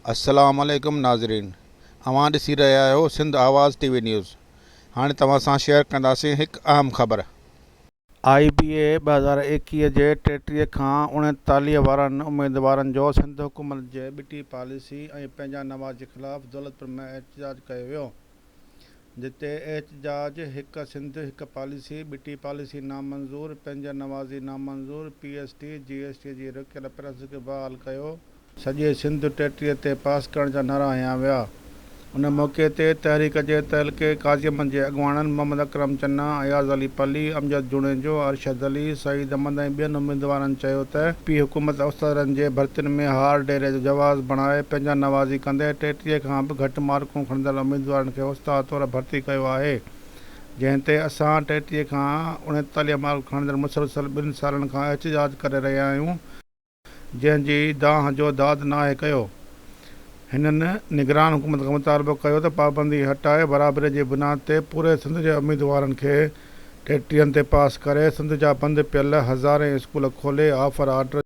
अस्सलाम वालेकुम नाज़रीन, अवां ॾिसी रहिया आहियो सिंध आवाज़ टीवी न्यूज़। हाणे तव्हां सां शेयर कंदासीं हिकु अहम ख़बर। IBA 2021 जे 33 खां 39 वारनि उम्मीदवारनि जो सिंध हुकूमत जे ॿिटी पॉलिसी ऐं पंहिंजा नवाज़ जे ख़िलाफ़ दौलतपुर में एहतजाज कयो वियो, जिते एहतजाज हिकु सिंध हिकु पॉलिसी, ॿिटी पॉलिसी नामंज़ूर, पंहिंजा नवाज़ी नामंज़ूर, PST GST जी रुकियल प्रेस खे बहाल कयो, सॼे सिंध 33 ते पास करण जा नारा हंया विया। उन मौक़े ते तहरीक जे तहलके काज़िमनि जे अॻुवाणनि मोहम्मद अकरम चन्ना, अयाज़ अली पली, अमजद जुणेजो, अरशद अली, सईद अहमद ऐं ॿियनि उम्मीदवारनि चयो त पी हुकूमत उस्तादनि जे भर्तियुनि में हार डेरे जो जवाज़ बणाए पंहिंजा नवाज़ी कंदे 33 खां बि घटि मार्कूं खणंदड़ उम्मीदवारनि खे उस्ताद तौरु भर्ती कयो आहे, जंहिं ते असां 33 खां 39 मार्क खणंदड़ मुसलसल 2 सालनि खां एहतजाज करे रहिया आहियूं, जंहिंजी दांह जो दाद नाहे कयो। हिननि निगरान हुकूमत खां मुतालबो कयो त पाबंदी हटाए बराबरी जी बुनियाद ते पूरे सिंध जे उम्मीदवारनि खे 33 ते पास करे सिंध जा बंदि पियल हज़ारे स्कूल खोले ऑफर आर्डर